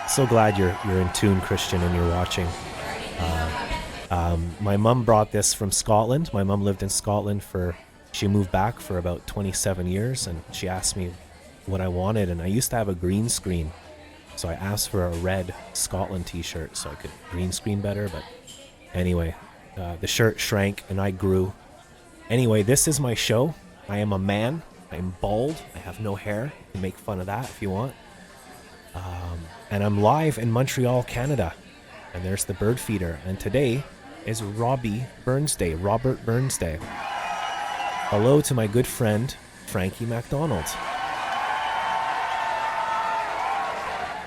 So glad you're in tune, Christian, and you're watching. My mom brought this from Scotland. My mom lived in Scotland she moved back for about 27 years, and she asked me what I wanted, and I used to have a green screen. So I asked for a red Scotland t-shirt so I could green screen better, but anyway, the shirt shrank and I grew. Anyway, this is my show. I am a man. I am bald. I have no hair. You can make fun of that if you want. And I'm live in Montreal, Canada. And there's the bird feeder. And today is Robert Burns Day. Hello to my good friend, Frankie MacDonald.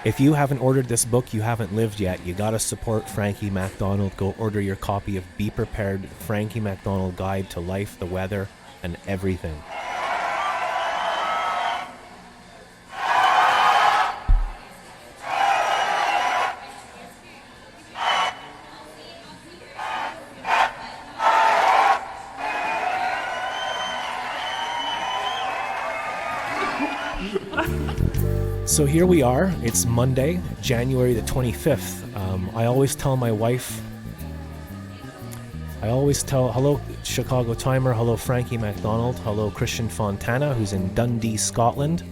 If you haven't ordered this book, you haven't lived yet. You gotta support Frankie MacDonald. Go order your copy of Be Prepared, Frankie MacDonald Guide to Life, the Weather, and Everything. So here we are. It's Monday, January the 25th. I always tell my wife, hello Chicago Timer, hello Frankie MacDonald, hello Christian Fontana, who's in Dundee, Scotland,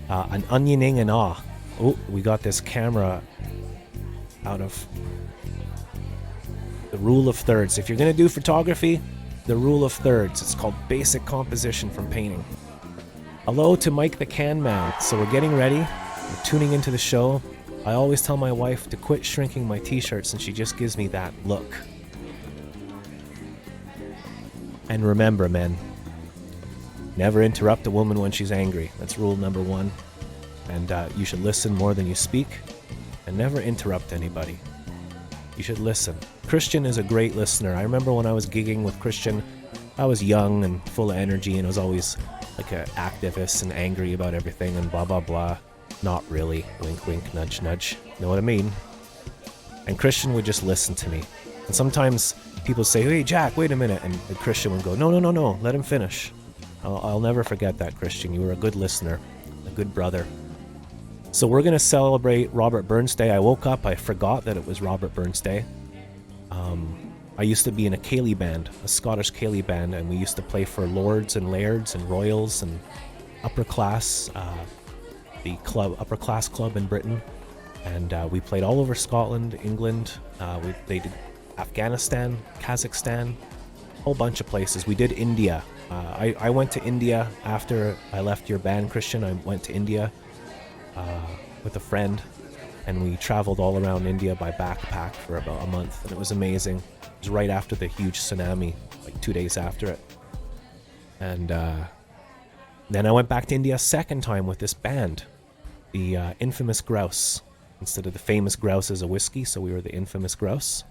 an onioning and awe. Oh, we got this camera out of the rule of thirds. If you're going to do photography, the rule of thirds. It's called basic composition from painting. Hello to Mike the Can Man. So we're getting ready. We're tuning into the show. I always tell my wife to quit shrinking my t-shirts and she just gives me that look. And remember, men, never interrupt a woman when she's angry. That's rule number 1. And you should listen more than you speak and never interrupt anybody. You should listen. Christian is a great listener. I remember when I was gigging with Christian, I was young and full of energy and was always like an activist and angry about everything and blah blah blah. Not really. Wink wink, nudge nudge. Know what I mean? And Christian would just listen to me. And sometimes people say, "Hey Jack, wait a minute," and Christian would go, No, let him finish. I'll never forget that, Christian. You were a good listener, a good brother. So we're gonna celebrate Robert Burns Day. I woke up, I forgot that it was Robert Burns Day. I used to be in a Cayley band, a Scottish Cayley band, and we used to play for lords and lairds and royals and upper class, the upper class club in Britain. And we played all over Scotland, England. We played Afghanistan, Kazakhstan, a whole bunch of places. We did India. I went to India after I left your band, Christian. I went to India with a friend, and we traveled all around India by backpack for about a month, and it was amazing. It was right after the huge tsunami, like 2 days after it. And then I went back to India a second time with this band, the Infamous Grouse. Instead of the Famous Grouse as a whiskey, so we were the Infamous Grouse.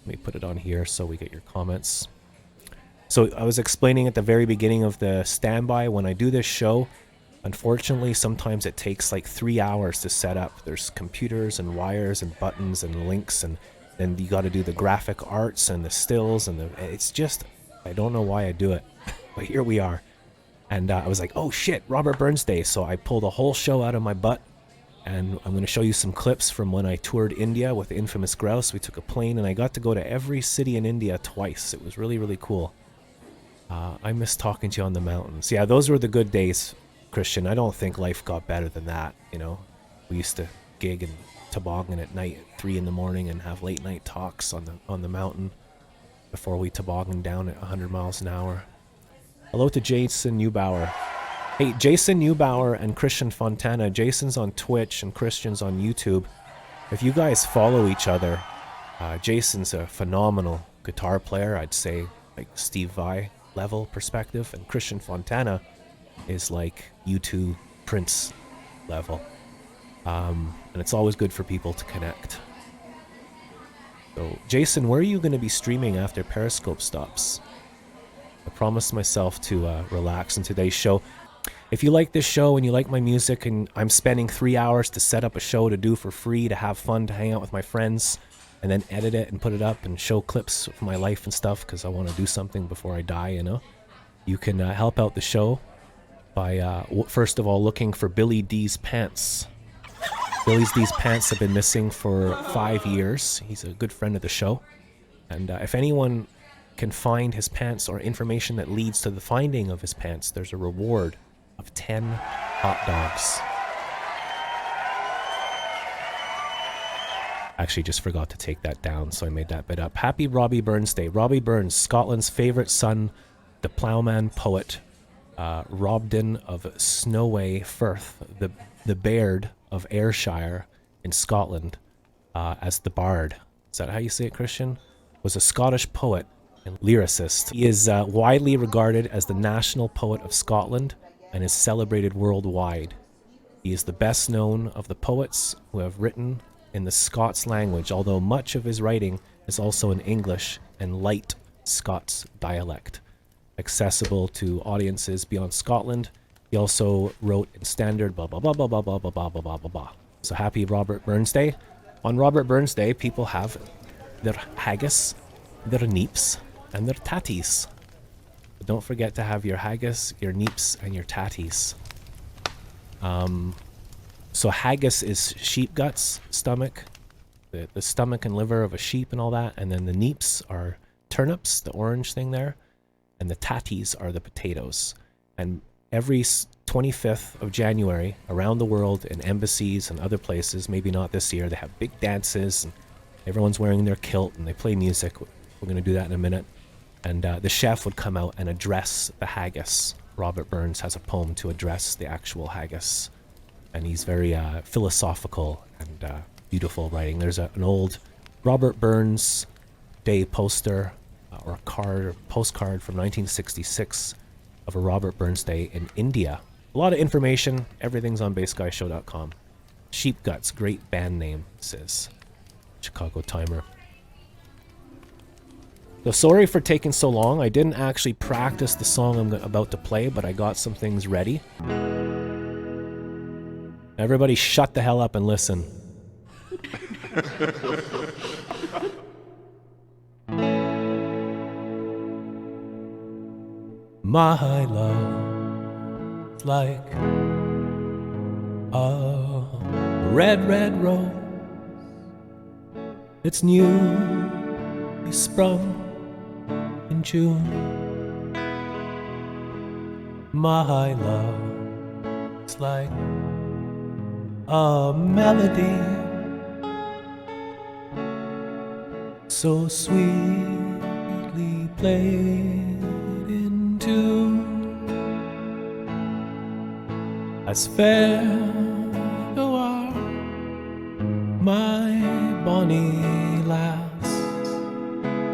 Let me put it on here so we get your comments. So I was explaining at the very beginning of the standby, when I do this show, unfortunately, sometimes it takes like 3 hours to set up. There's computers and wires and buttons and links, and then you got to do the graphic arts and the stills, and it's just, I don't know why I do it, but here we are. And I was like, oh shit, Robert Burns Day. So I pulled a whole show out of my butt, and I'm going to show you some clips from when I toured India with the Infamous Grouse. We took a plane, and I got to go to every city in India twice. It was really, really cool. I miss talking to you on the mountains. Yeah, those were the good days, Christian. I don't think life got better than that, you know. We used to gig and toboggan at night at 3 a.m. and have late night talks on the mountain before we toboggan down at 100 miles an hour. Hello to Jason Neubauer. Hey, Jason Neubauer and Christian Fontana. Jason's on Twitch and Christian's on YouTube. If you guys follow each other, Jason's a phenomenal guitar player, I'd say, like Steve Vai level perspective, and Christian Fontana is like U2 Prince level. And it's always good for people to connect. So, Jason, where are you going to be streaming after Periscope stops? I promised myself to relax in today's show. If you like this show and you like my music, and I'm spending 3 hours to set up a show to do for free, to have fun, to hang out with my friends, and then edit it and put it up and show clips of my life and stuff because I want to do something before I die, you know, you can help out the show by, first of all, looking for Billy D's Pants. Billy's These Pants have been missing for 5 years. He's a good friend of the show. And if anyone can find his pants or information that leads to the finding of his pants, there's a reward of 10 hot dogs. Actually, just forgot to take that down, so I made that bit up. Happy Robbie Burns Day. Robbie Burns, Scotland's favourite son, the ploughman poet, Robden of Snoway Firth, the Baird of Ayrshire in Scotland, as the Bard. Is that how you say it, Christian? Was a Scottish poet and lyricist. He is widely regarded as the national poet of Scotland and is celebrated worldwide. He is the best known of the poets who have written in the Scots language, although much of his writing is also in English and light Scots dialect, accessible to audiences beyond Scotland. He also wrote in standard blah blah blah blah blah blah blah blah blah blah blah. So happy Robert Burns Day. On Robert Burns Day, people have their haggis, their neeps, and their tatties. But don't forget to have your haggis, your neeps, and your tatties. So haggis is sheep guts, stomach, the stomach and liver of a sheep and all that. And then the neeps are turnips, the orange thing there. And the tatties are the potatoes. And every 25th of January around the world in embassies and other places, maybe not this year, they have big dances and everyone's wearing their kilt and they play music. We're going to do that in a minute. And the chef would come out and address the haggis. Robert Burns has a poem to address the actual haggis. And he's very philosophical and beautiful writing. There's an old Robert Burns Day poster or postcard from 1966 of a Robert Burns Day in India. A lot of information. Everything's on bassguyshow.com. Sheep Guts, great band name, says Chicago Timer. So sorry for taking so long. I didn't actually practice the song I'm about to play, but I got some things ready. Everybody shut the hell up and listen. My love, like a red, red rose. It's newly sprung in June. My love, it's like a melody so sweetly played in tune, as fair thou art, my bonny lass,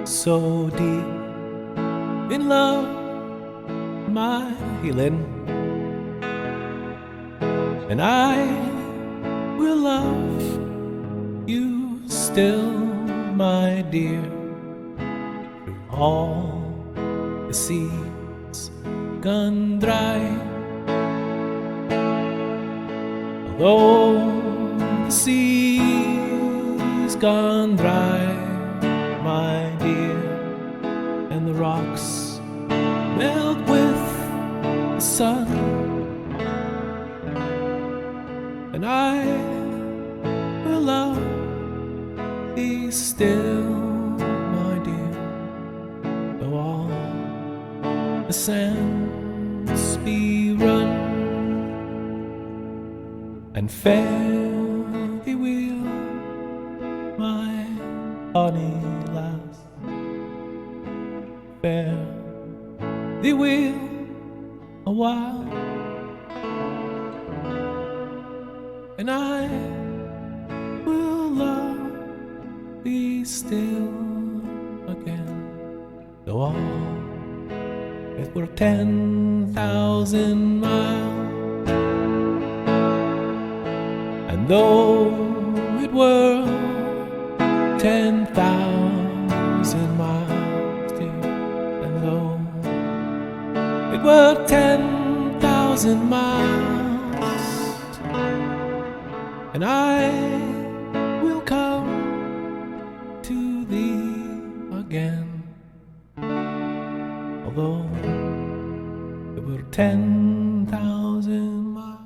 so deep in love, my Helen, and I will love you still, my dear, through all the seas gone dry. Although the seas gone dry, my dear, and the rocks melt with the sun, and I will love thee still, my dear, though all the sands be run, and fare thee will, my honey lass, fare thee will a while, and I will love thee still again, though all it were 10,000 miles, and though it were 10,000 miles, dear, and though it were 10,000 miles, and I will come to thee again, although it were 10,000 miles.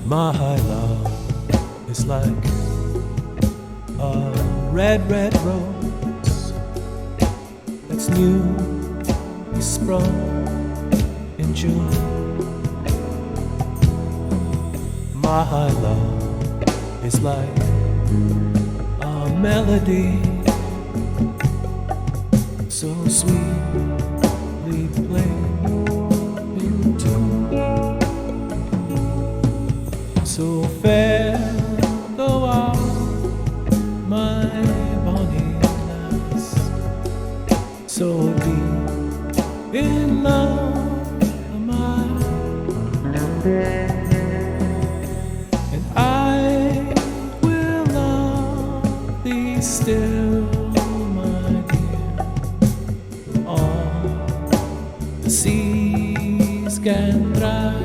My love is like a red, red rose that's newly sprung in June. My love is like a melody so sweetly played in tune. So fair thou art, my bonny lass, so deep in love am I, and I will love thee still, my dear. All the seas can dry.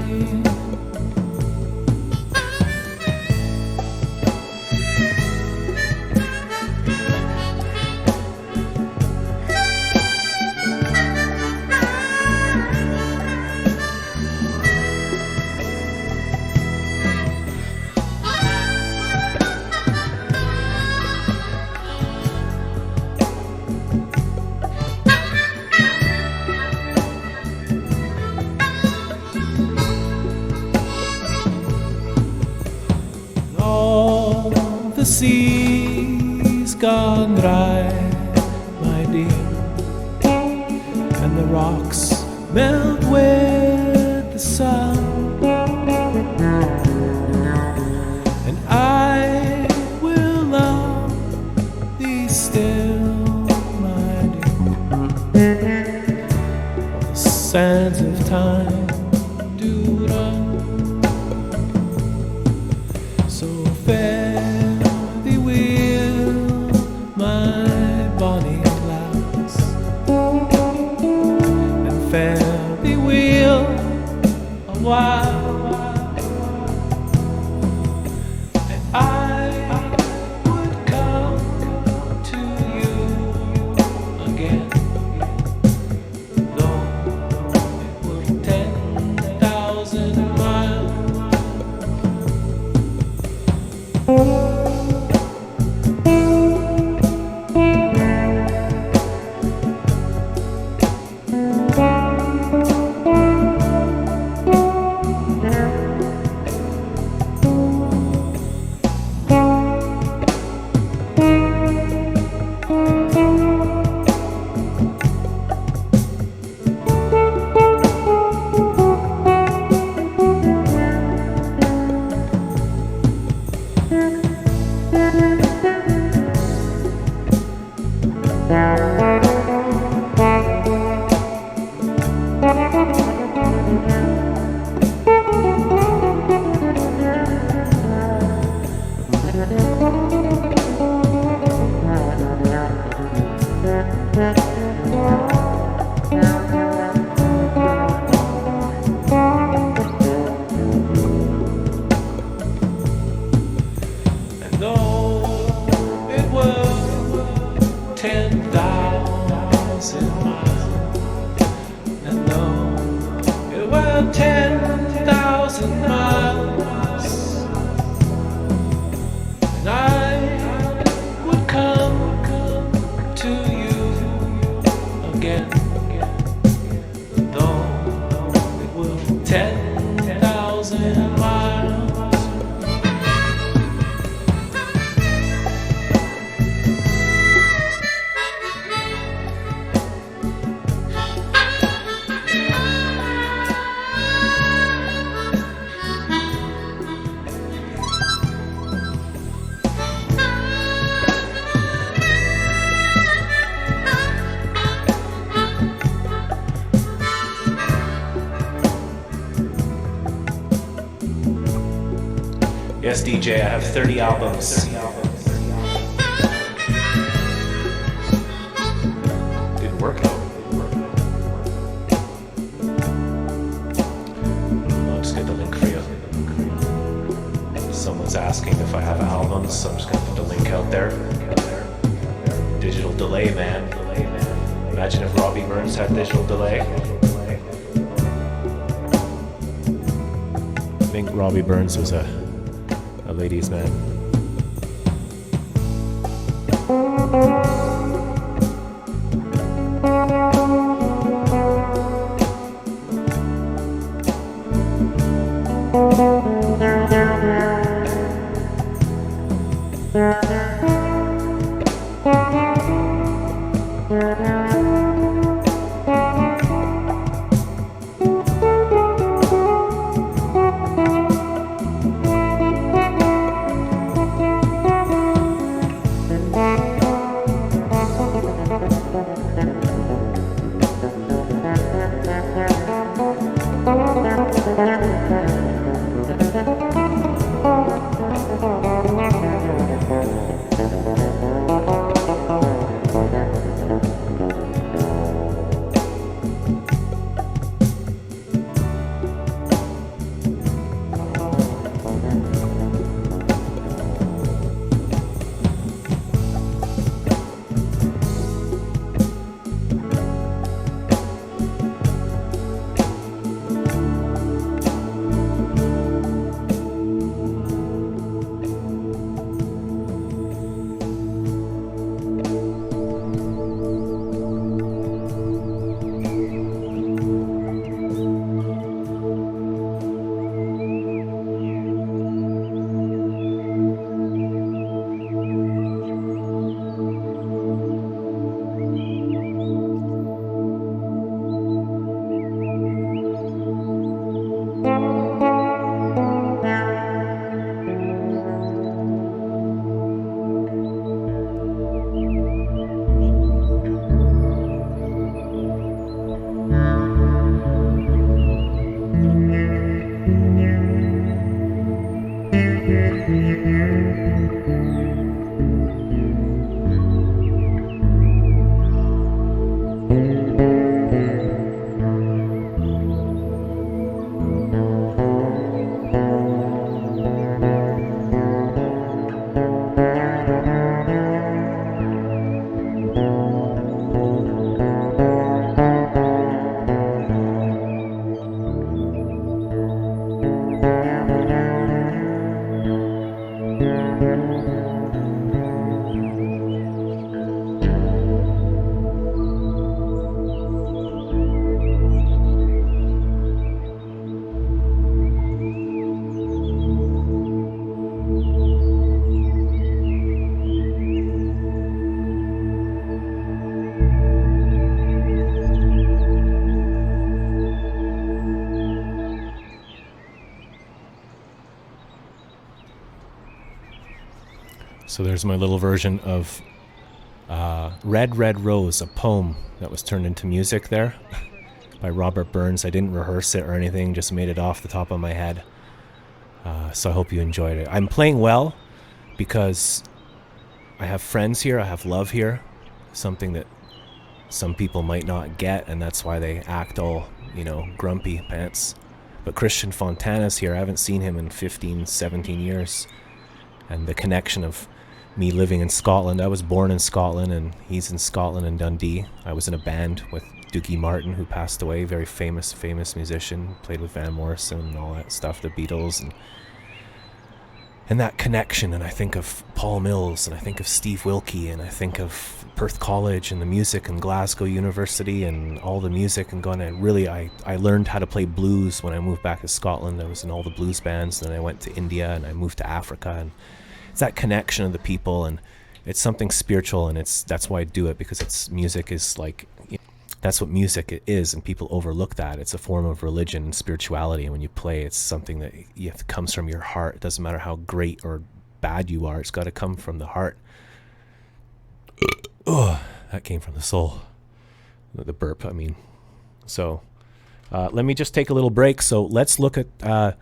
All the seas gone dry, my dear, and the rocks melt with the sun, and I will love thee still, my dear. All the sands of time do run. So fare thee will, my bonny lass, and fare thee will a while, and I would come to you again, though it were 10,000 miles. And though it were 10,000 miles, and though it were 10,000 miles, and I would come to you again, though it were 10,000 miles. Yes, DJ, I have 30 albums. Didn't work though. I'll just get the link for you. Someone's asking if I have albums, so I'm just gonna put the link out there. Digital delay, man. Imagine if Robbie Burns had digital delay. Robbie Burns was a ladies' man. So there's my little version of Red, Red Rose, a poem that was turned into music there by Robert Burns. I didn't rehearse it or anything, just made it off the top of my head. So I hope you enjoyed it. I'm playing well because I have friends here, I have love here, something that some people might not get, and that's why they act all, grumpy pants. But Christian Fontana's here. I haven't seen him in 15, 17 years. And the connection of me living in Scotland. I was born in Scotland, and he's in Scotland in Dundee. I was in a band with Doogie Martin, who passed away, very famous musician, played with Van Morrison and all that stuff, the Beatles, and that connection. And I think of Paul Mills, and I think of Steve Wilkie, and I think of Perth College and the music, and Glasgow University and all the music, and I learned how to play blues when I moved back to Scotland. I was in all the blues bands, and then I went to India, and I moved to Africa, and it's that connection of the people, and it's something spiritual, and that's why I do it, because music is like, that's what music is, and people overlook that. It's a form of religion and spirituality, and when you play, it's something that comes from your heart. It doesn't matter how great or bad you are, it's got to come from the heart. That came from the soul. The burp, I mean. So let me just take a little break. So let's look at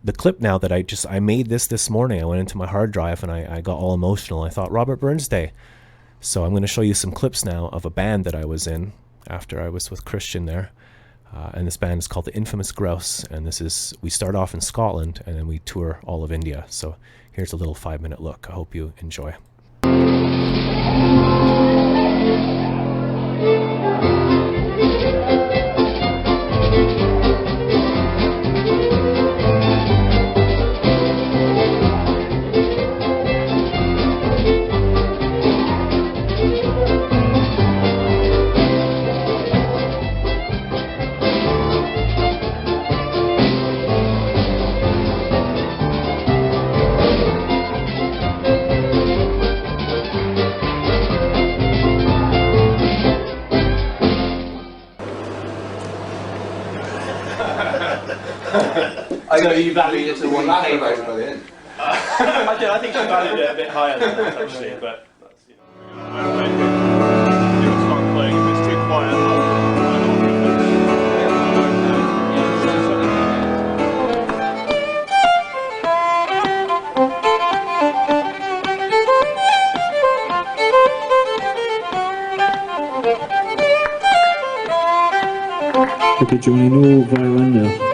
the clip now that I made this morning. I went into my hard drive and I got all emotional. I thought Robert Burns Day. So I'm going to show you some clips now of a band that I was in after I was with Christian there. And this band is called the Infamous Grouse. And we start off in Scotland and then we tour all of India. So here's a little 5-minute look. I hope you enjoy. So you valued it to what you paid for it? by the end. I think she valued it a bit higher than that, actually, but that's, you know. You'll start playing if it's too quiet. Ok, Giovanni, vai Randa.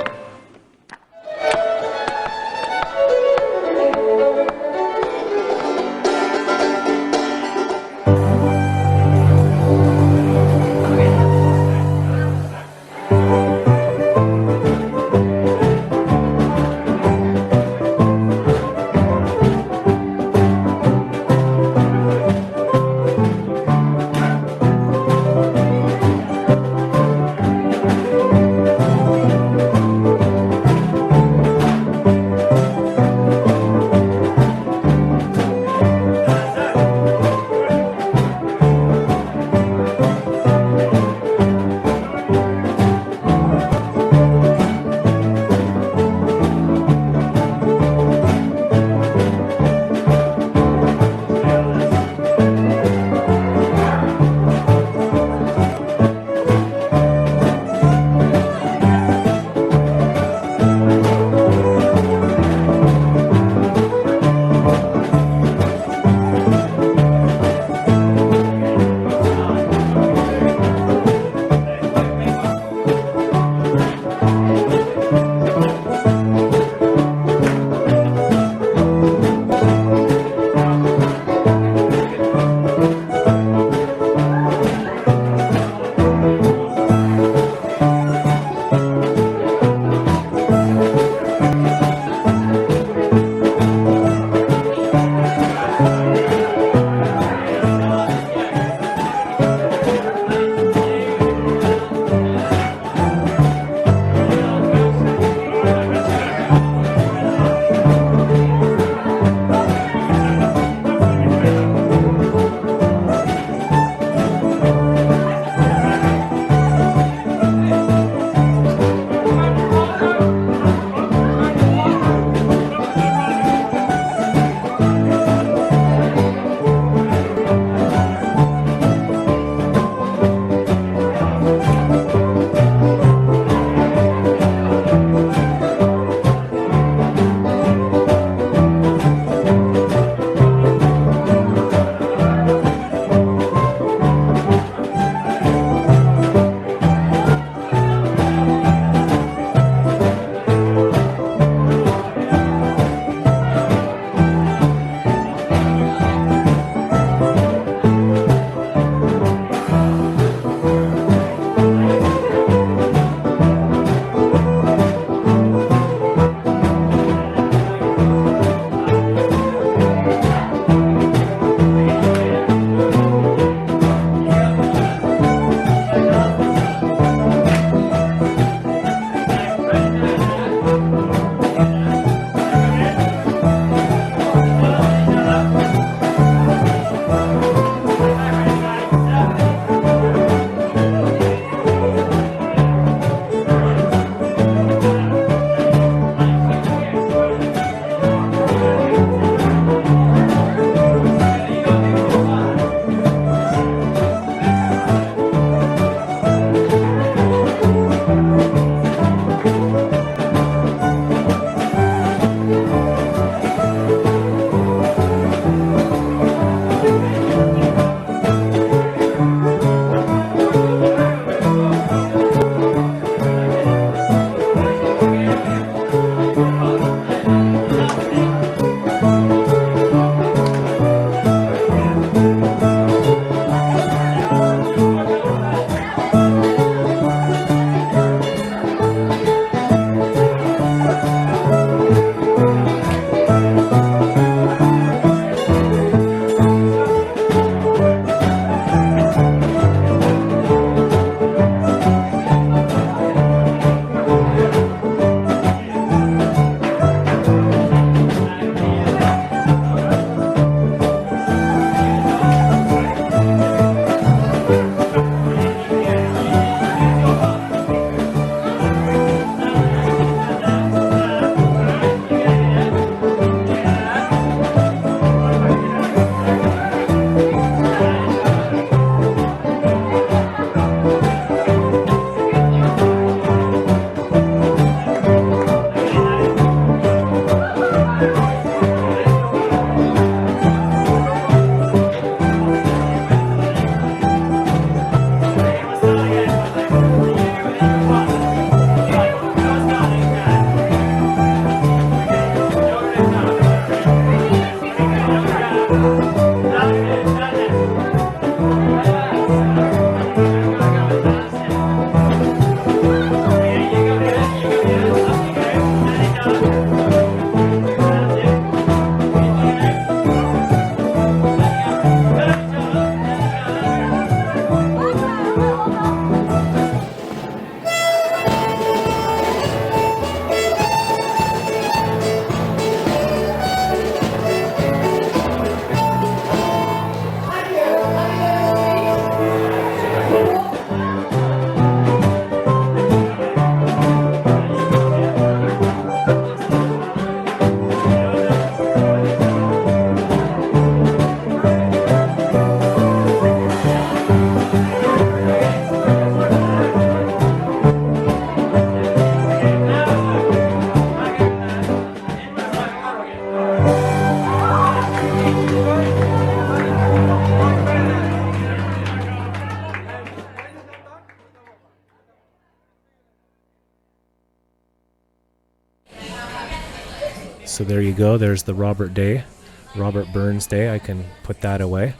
So there you go. There's the Robert Burns Day. I can put that away.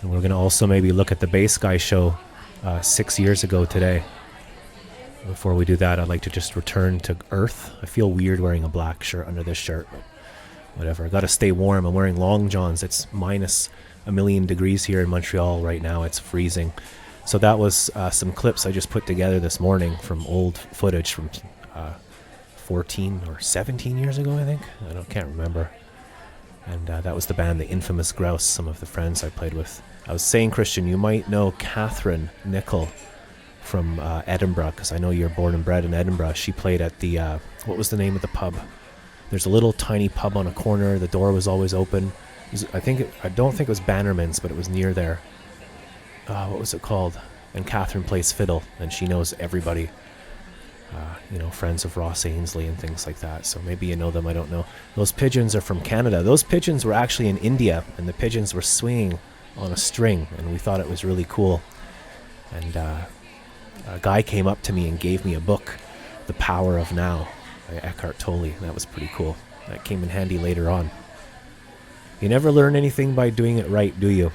And we're going to also maybe look at the Bass Guy show 6 years ago today. Before we do that, I'd like to just return to Earth. I feel weird wearing a black shirt under this shirt, but whatever. I got to stay warm. I'm wearing long johns. It's minus a million degrees here in Montreal right now. It's freezing. So that was some clips I just put together this morning from old footage from 14 or 17 years ago, I think. Can't remember. And that was the band, the Infamous Grouse, some of the friends I played with. I was saying, Christian, you might know Catherine Nicol from Edinburgh, because I know you're born and bred in Edinburgh. She played at the, what was the name of the pub? There's a little tiny pub on a corner. The door was always open. I don't think it was Bannerman's, but it was near there. What was it called? And Catherine plays fiddle, and she knows everybody. Friends of Ross Ainsley and things like that. So maybe you know them, I don't know. Those pigeons are from Canada. Those pigeons were actually in India, and the pigeons were swinging on a string, and we thought it was really cool. And a guy came up to me and gave me a book, The Power of Now, by Eckhart Tolle. That was pretty cool. That came in handy later on. You never learn anything by doing it right, do you?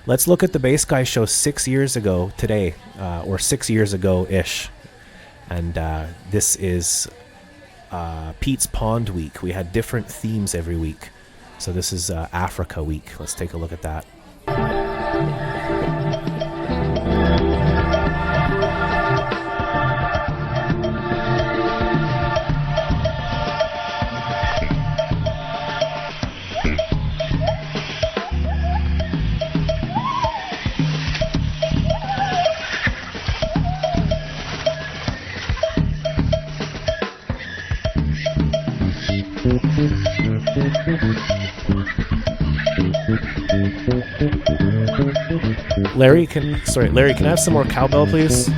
Let's look at the Bass Guy show 6 years ago today, or 6 years ago-ish. And this is Pete's Pond Week. We had different themes every week. So this is Africa Week. Let's take a look at that. Larry, can I have some more cowbell, please?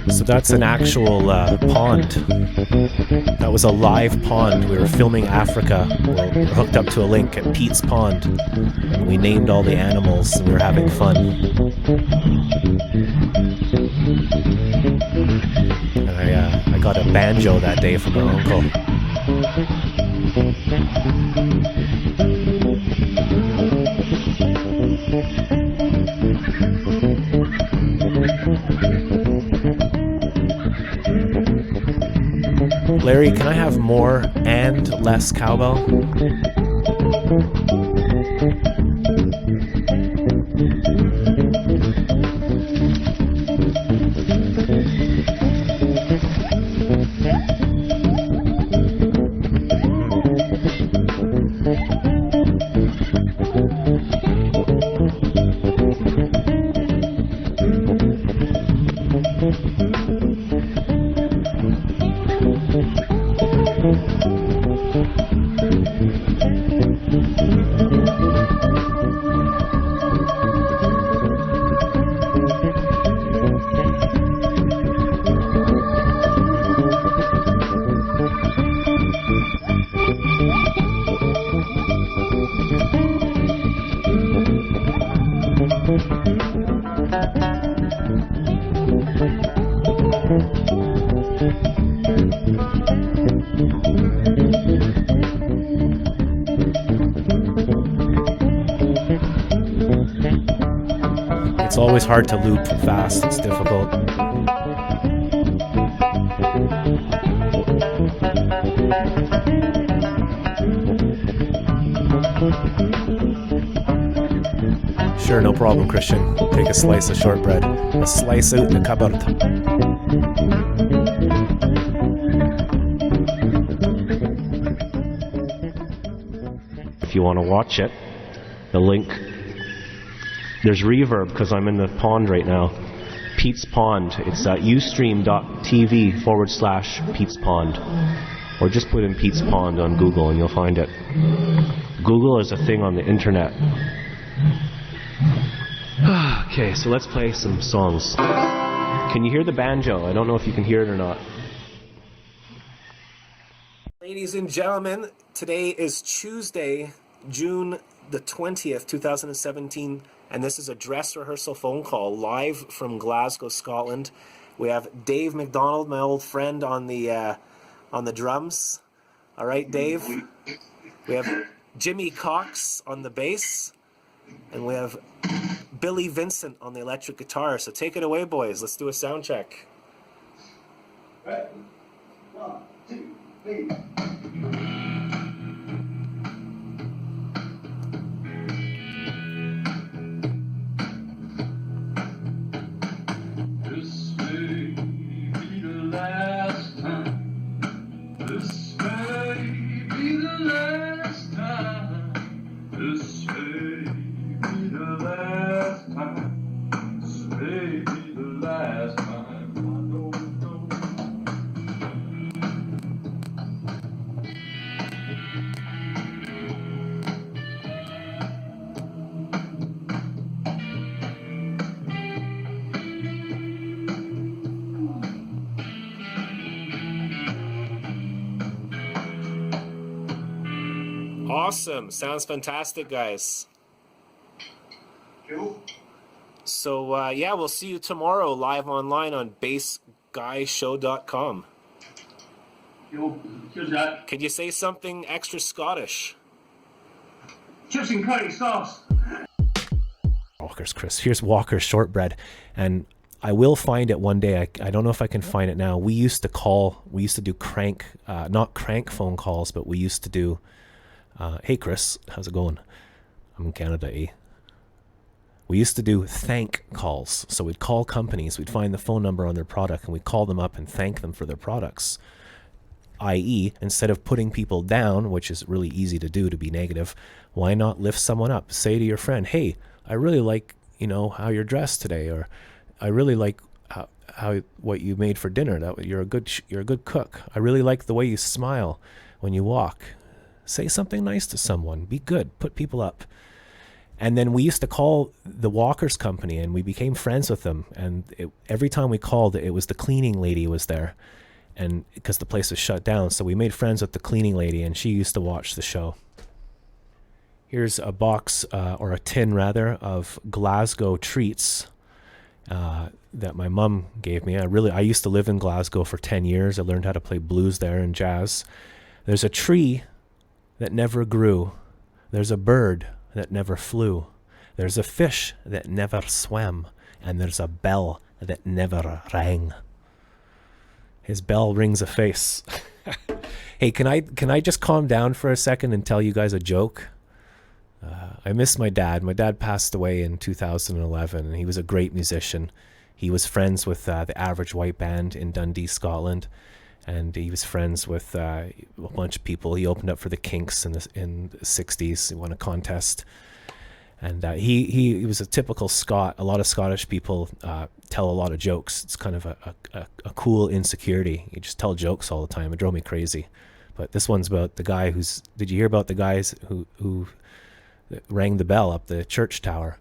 So that's an actual pond. That was a live pond. We were filming Africa. We were hooked up to a link at Pete's Pond. And we named all the animals and we were having fun. And I got a banjo that day from my uncle. Larry, can I have more and less cowbell? It's always hard to loop fast, it's difficult. Sure, no problem, Christian. Take a slice of shortbread. A slice out the cupboard. If you want to watch it, the link, there's reverb because I'm in the pond right now. Pete's Pond. It's ustream.tv/Pete's Pond. Or just put in Pete's Pond on Google and you'll find it. Google is a thing on the internet. Okay, so let's play some songs. Can you hear the banjo? I don't know if you can hear it or not. Ladies and gentlemen, today is Tuesday, June the 20th, 2017, and this is a dress rehearsal phone call live from Glasgow, Scotland. We have Dave McDonald, my old friend, on the drums. All right, Dave. We have Jimmy Cox on the bass, and we have Billy Vincent on the electric guitar. So take it away, boys. Let's do a sound check. Right. 1, 2, 3. This may be the last time. This may be the last time. This may be the last time. This may be the last time. I don't know. Awesome. Sounds fantastic, guys. Cool. So, yeah, we'll see you tomorrow live online on bassguyshow.com. Cool. Cheers, Jack. Could you say something extra Scottish? Chips and curry sauce. Walker's Chris. Here's Walker's shortbread. And I will find it one day. I don't know if I can find it now. We used to do crank, not crank phone calls, but we used to do, hey Chris, how's it going? I'm in Canada, eh? We used to do thank calls. So we'd call companies, we'd find the phone number on their product, and we'd call them up and thank them for their products. I.e., instead of putting people down, which is really easy to do, to be negative, why not lift someone up? Say to your friend, hey, I really like, how you're dressed today, or I really like how what you made for dinner. That you're a good cook. I really like the way you smile when you walk. Say something nice to someone. Be good. Put people up. And then we used to call the Walker's company, and we became friends with them. And every time we called, it was the cleaning lady was there, and because the place was shut down. So we made friends with the cleaning lady, and she used to watch the show. Here's a box, or a tin rather, of Glasgow treats that my mom gave me. I used to live in Glasgow for 10 years. I learned how to play blues there and jazz. There's a tree that never grew. There's a bird that never flew. There's a fish that never swam. And there's a bell that never rang. His bell rings a face. Hey, can I just calm down for a second and tell you guys a joke? I miss my dad. My dad passed away in 2011, and he was a great musician. He was friends with the Average White Band in Dundee, Scotland, and he was friends with a bunch of people. He opened up for the Kinks in the 60s. He won a contest, and he was a typical Scot. A lot of Scottish people tell a lot of jokes. It's kind of a cool insecurity. You just tell jokes all the time. It drove me crazy. But this one's about the guy did you hear about the guys who rang the bell up the church tower?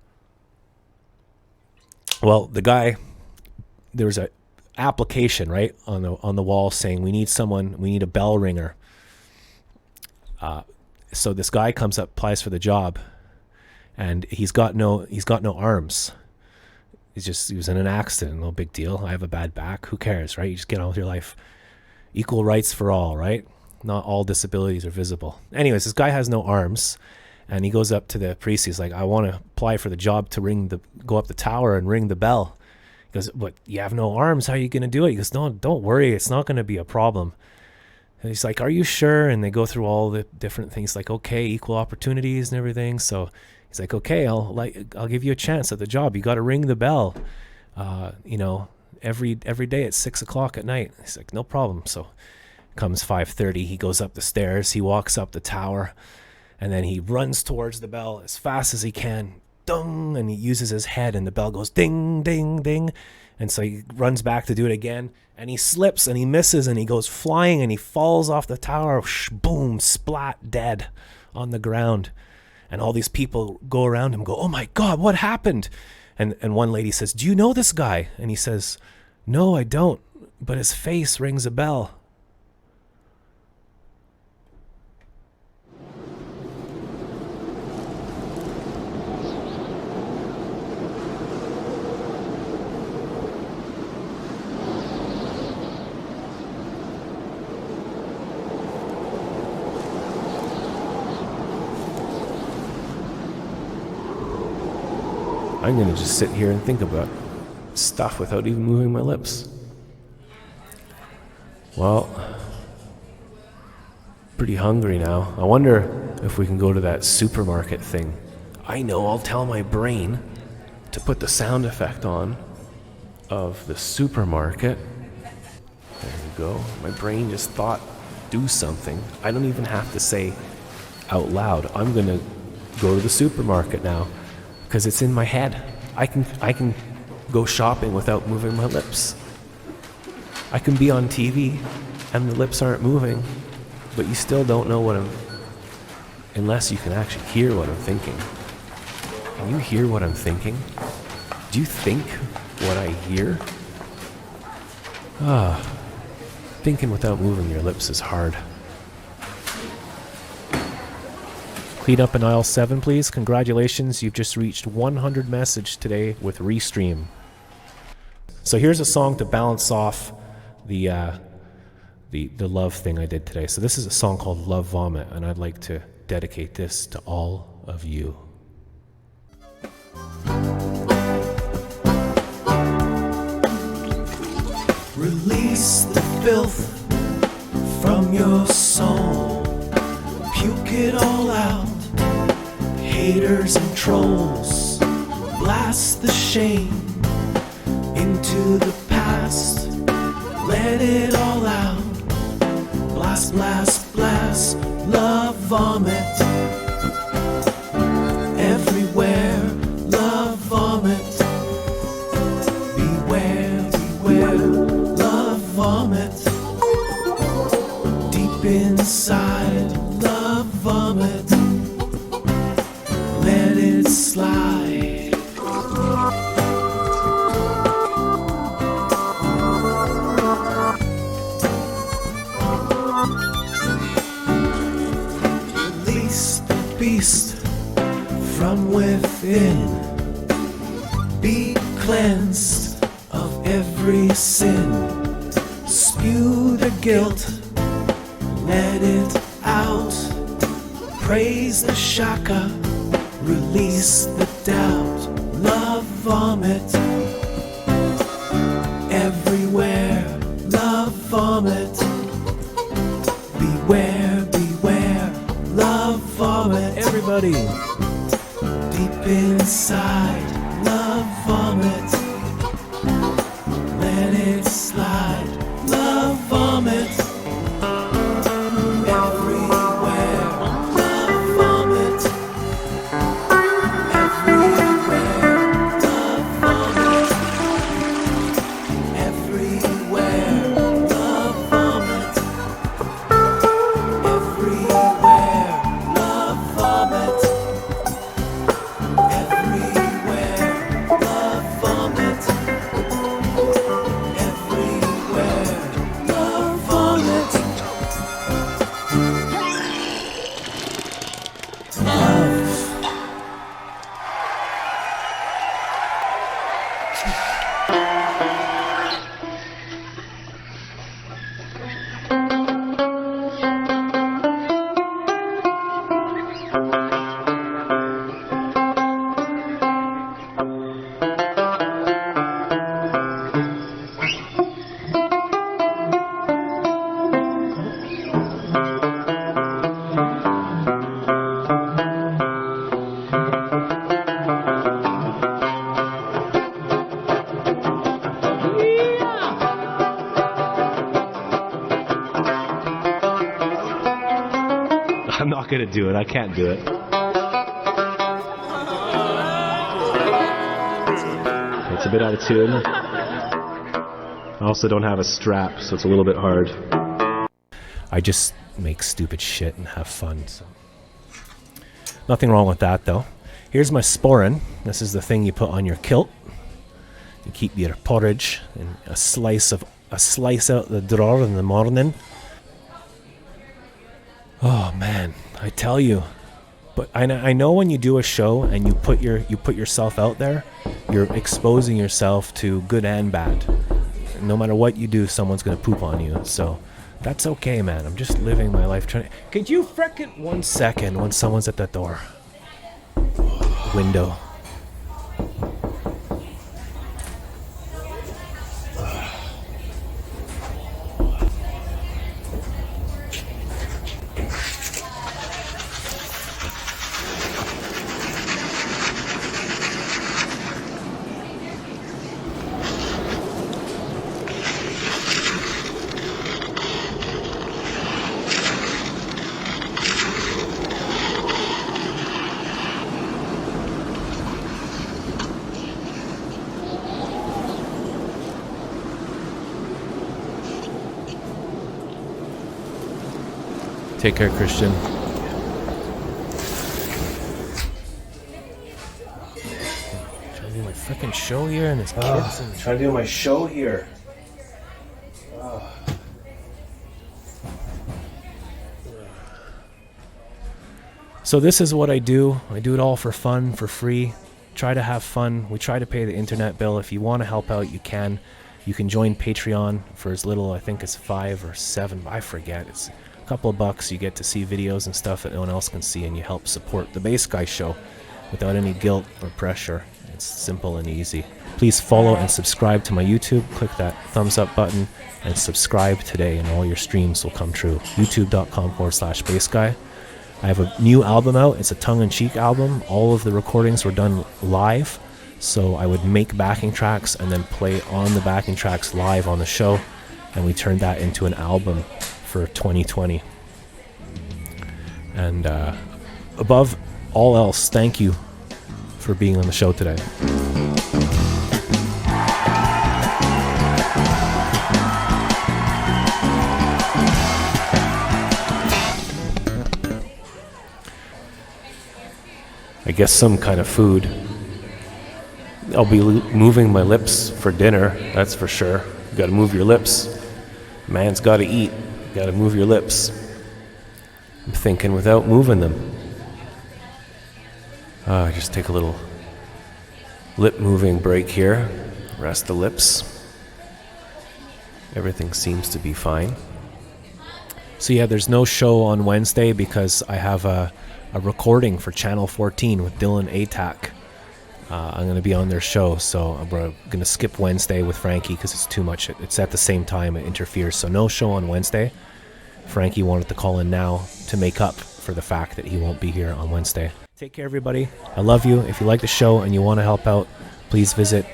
Well, the guy, there was a application right on the wall saying we need a bell ringer. So this guy comes up, applies for the job, and he's got no arms. He was in an accident, no big deal. I have a bad back. Who cares, right? You just get on with your life. Equal rights for all, right? Not all disabilities are visible. Anyways, this guy has no arms. And he goes up to the priest. He's like, I want to apply for the job to go up the tower and ring the bell. He goes, but you have no arms. How are you going to do it? He goes, no, don't worry. It's not going to be a problem. And he's like, are you sure? And they go through all the different things, like, okay, equal opportunities and everything. So he's like, okay, I'll give you a chance at the job. You got to ring the bell, every day at 6:00 at night. He's like, no problem. So comes 5:30. He goes up the stairs. He walks up the tower. And then he runs towards the bell as fast as he can. Dung! And he uses his head, and the bell goes ding, ding, ding. And so he runs back to do it again, and he slips and he misses and he goes flying and he falls off the tower. Boom, splat, dead on the ground. And all these people go around him, go, "Oh my God, what happened?" And one lady says, "Do you know this guy?" And he says, "No, I don't, but his face rings a bell." I'm going to just sit here and think about stuff without even moving my lips. Well, pretty hungry now. I wonder if we can go to that supermarket thing. I know, I'll tell my brain to put the sound effect on of the supermarket. There you go. My brain just thought, do something. I don't even have to say out loud, I'm going to go to the supermarket now. Because it's in my head. I can go shopping without moving my lips. I can be on TV and the lips aren't moving, but you still don't know what unless you can actually hear what I'm thinking. Can you hear what I'm thinking? Do you think what I hear? Thinking without moving your lips is hard. Clean up in aisle 7, please. Congratulations, you've just reached 100 message today with Restream. So here's a song to balance off the love thing I did today. So this is a song called Love Vomit, and I'd like to dedicate this to all of you. Release the filth from your soul. Puke it all out. Haters and trolls, blast the shame into the past. Let it all out. Blast, blast, blast. Love vomit. Everywhere, love vomit. Beware, beware, love vomit. Deep inside, love vomit. Let it slide. Release the beast from within. Be cleansed of every sin. Spew the guilt. Let it out. Praise the Shaka. Release the doubt, love vomit. Everywhere, love vomit. Beware, beware, love vomit. Everybody, deep inside, love vomit. Let it slide, love vomit. I'm not gonna do it. I can't do it. It's a bit out of tune. I also don't have a strap, so it's a little bit hard. I just make stupid shit and have fun. So nothing wrong with that, though. Here's my sporin. This is the thing you put on your kilt. You keep your porridge and a slice out the drawer in the morning. Oh man, I tell you. But I know when you do a show and you put yourself out there, you're exposing yourself to good and bad. No matter what you do, someone's gonna poop on you. So that's okay, man. I'm just living my life trying to... Could you frickin' 1 second when someone's at the door? Window. Take care, Christian. Trying to do my freaking show here, and this kids. And trying to do my show here. So this is what I do. I do it all for fun, for free. Try to have fun. We try to pay the internet bill. If you want to help out, you can. You can join Patreon for as little, I think it's $5 or $7. I forget. It's a couple of bucks. You get to see videos and stuff that no one else can see, and you help support the Bass Guy Show without any guilt or pressure. It's simple and easy. Please follow and subscribe to my YouTube. Click that thumbs up button and subscribe today, and all your streams will come true. youtube.com/bassguy. I have a new album out. It's a tongue-in-cheek album. All of the recordings were done live, so I would make backing tracks and then play on the backing tracks live on the show, and we turned that into an album for 2020. And above all else, thank you for being on the show today. I guess some kind of food. I'll be moving my lips for dinner, that's for sure. You gotta move your lips. Man's gotta eat. You gotta move your lips. I'm thinking without moving them. Just take a little lip moving break here. Rest the lips. Everything seems to be fine. So yeah, there's no show on Wednesday because I have a recording for Channel 14 with Dylan Atack. I'm going to be on their show, so I'm going to skip Wednesday with Frankie because it's too much. It's at the same time, it interferes. So no show on Wednesday. Frankie wanted to call in now to make up for the fact that he won't be here on Wednesday. Take care, everybody. I love you. If you like the show and you want to help out, please visit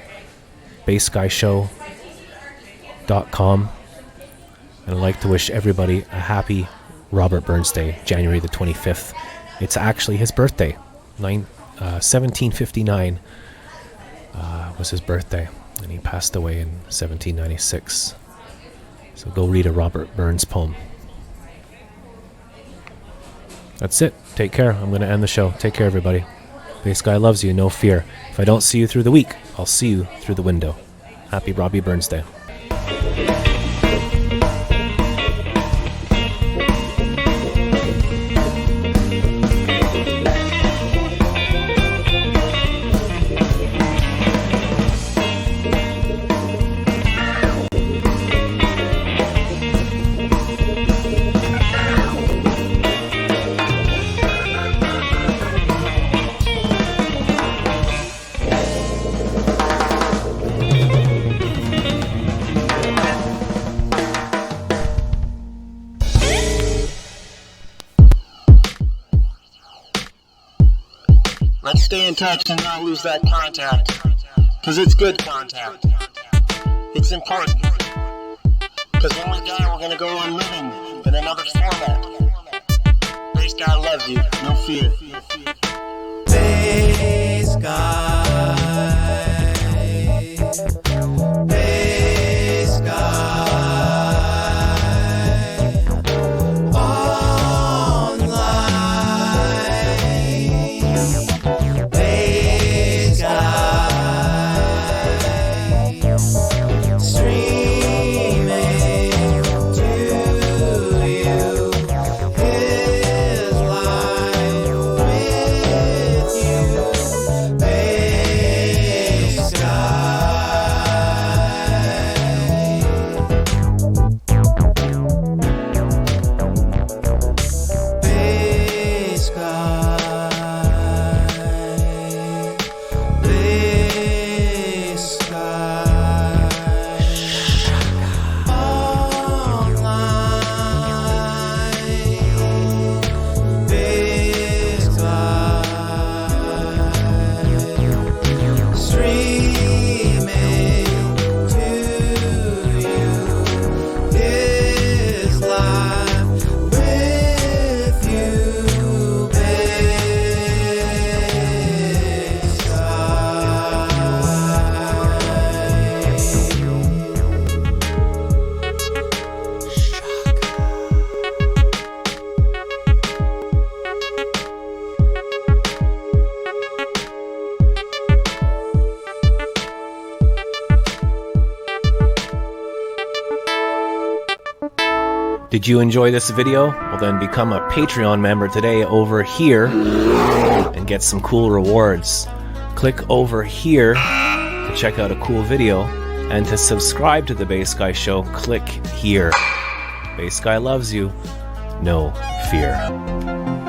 bassguyshow.com. And I'd like to wish everybody a happy Robert Burns Day, January the 25th. It's actually his birthday. 1759 was his birthday, and he passed away in 1796. So go read a Robert Burns poem. That's it. Take care. I'm going to end the show. Take care, everybody. Bass Guy loves you, no fear. If I don't see you through the week, I'll see you through the window. Happy Robbie Burns Day. Let's stay in touch and not lose that contact, because it's good contact. It's important, because when we die, we're going to go on living in another format. Bass Guy loves you, no fear. Bass Guy, Bass Guy. Did you enjoy this video? Well then become a Patreon member today over here and get some cool rewards. Click over here to check out a cool video, and to subscribe to the Bass Guy Show, click here. Bass Guy loves you. No fear.